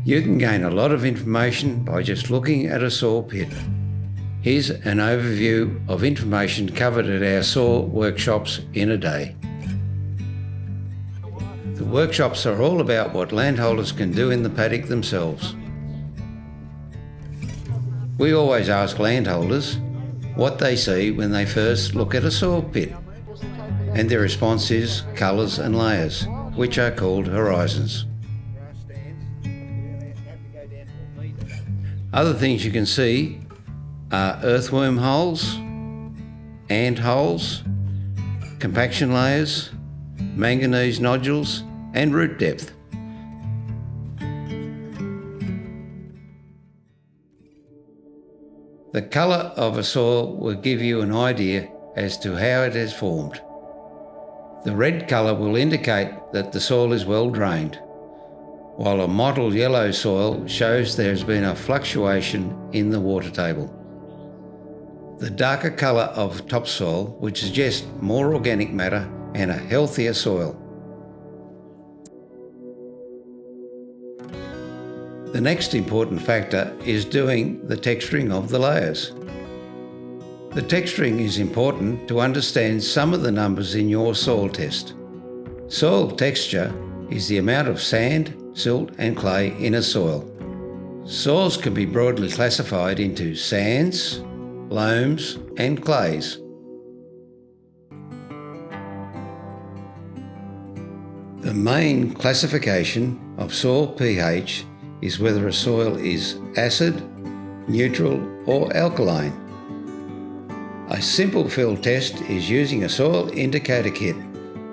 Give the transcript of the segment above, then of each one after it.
You can gain a lot of information by just looking at a soil pit. Here's an overview of information covered at our soil workshops in a day. The workshops are all about what landholders can do in the paddock themselves. We always ask landholders what they see when they first look at a soil pit, and their response is colours and layers, which are called horizons. Other things you can see are earthworm holes, ant holes, compaction layers, manganese nodules, and root depth. The colour of a soil will give you an idea as to how it has formed. The red colour will indicate that the soil is well drained, while a mottled yellow soil shows there has been a fluctuation in the water table. The darker colour of topsoil would suggest more organic matter and a healthier soil. The next important factor is doing the texturing of the layers. The texturing is important to understand some of the numbers in your soil test. Soil texture is the amount of sand, silt and clay in a soil. Soils can be broadly classified into sands, loams and clays. The main classification of soil pH is whether a soil is acid, neutral or alkaline. A simple field test is using a soil indicator kit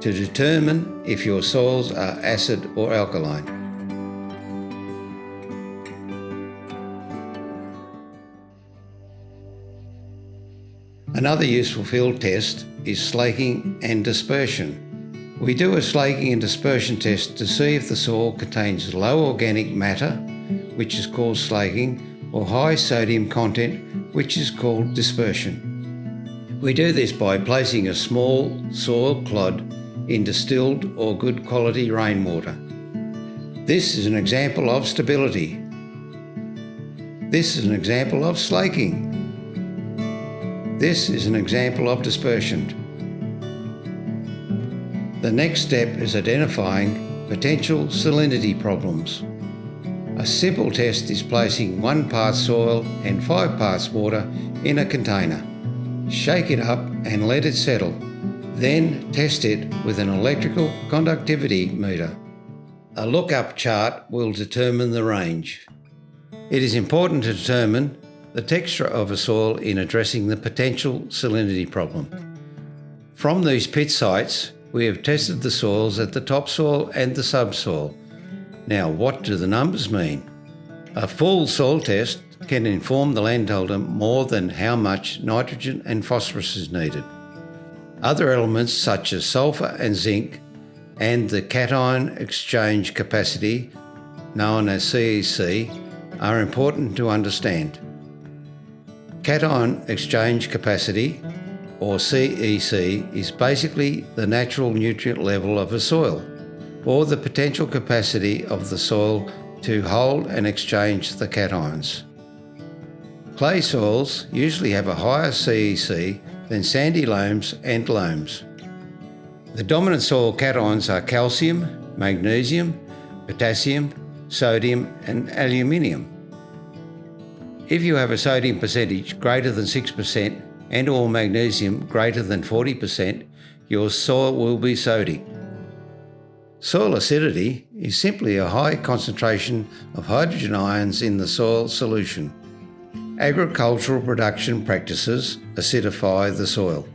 to determine if your soils are acid or alkaline. Another useful field test is slaking and dispersion. We do a slaking and dispersion test to see if the soil contains low organic matter, which is called slaking, or high sodium content, which is called dispersion. We do this by placing a small soil clod in distilled or good quality rainwater. This is an example of stability. This is an example of slaking. This is an example of dispersion. The next step is identifying potential salinity problems. A simple test is placing 1 part soil and 5 parts water in a container. Shake it up and let it settle. Then test it with an electrical conductivity meter. A lookup chart will determine the range. It is important to determine the texture of a soil in addressing the potential salinity problem. From these pit sites, we have tested the soils at the topsoil and the subsoil. Now, what do the numbers mean? A full soil test can inform the landholder more than how much nitrogen and phosphorus is needed. Other elements such as sulphur and zinc and the cation exchange capacity, known as CEC, are important to understand. Cation exchange capacity, or CEC, is basically the natural nutrient level of a soil, or the potential capacity of the soil to hold and exchange the cations. Clay soils usually have a higher CEC than sandy loams and loams. The dominant soil cations are calcium, magnesium, potassium, sodium and aluminium. If you have a sodium percentage greater than 6% and or magnesium greater than 40%, your soil will be sodic. Soil acidity is simply a high concentration of hydrogen ions in the soil solution. Agricultural production practices acidify the soil.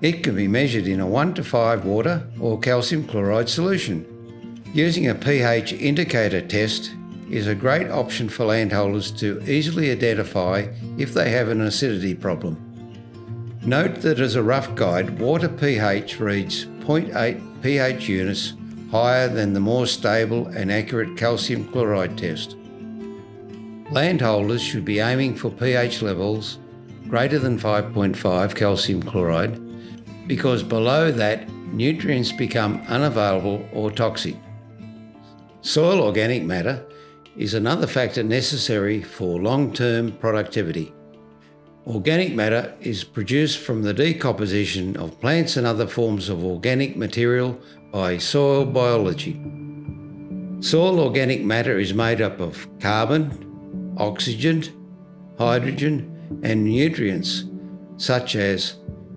It can be measured in a 1:5 water or calcium chloride solution. Using a pH indicator test is a great option for landholders to easily identify if they have an acidity problem. Note that as a rough guide, water pH reads 0.8 pH units higher than the more stable and accurate calcium chloride test. Landholders should be aiming for pH levels greater than 5.5 calcium chloride because below that, nutrients become unavailable or toxic. Soil organic matter is another factor necessary for long-term productivity. Organic matter is produced from the decomposition of plants and other forms of organic material by soil biology. Soil organic matter is made up of carbon, oxygen, hydrogen, and nutrients such as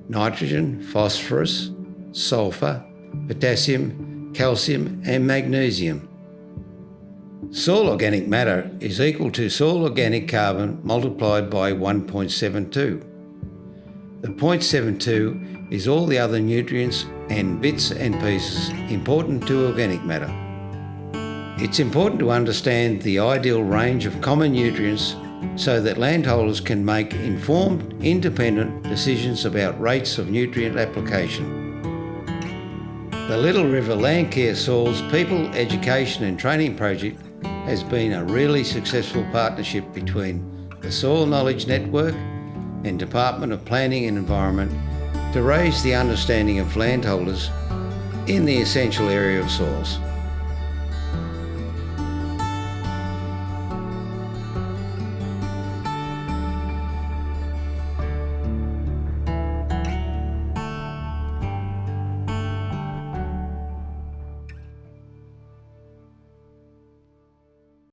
nitrogen, phosphorus, sulfur, potassium, calcium, and magnesium. Soil organic matter is equal to soil organic carbon multiplied by 1.72. The 0.72 is all the other nutrients and bits and pieces important to organic matter. It's important to understand the ideal range of common nutrients so that landholders can make informed, independent decisions about rates of nutrient application. The Little River Landcare Soils People Education and Training Project has been a really successful partnership between the Soil Knowledge Network and Department of Planning and Environment to raise the understanding of landholders in the essential area of soils.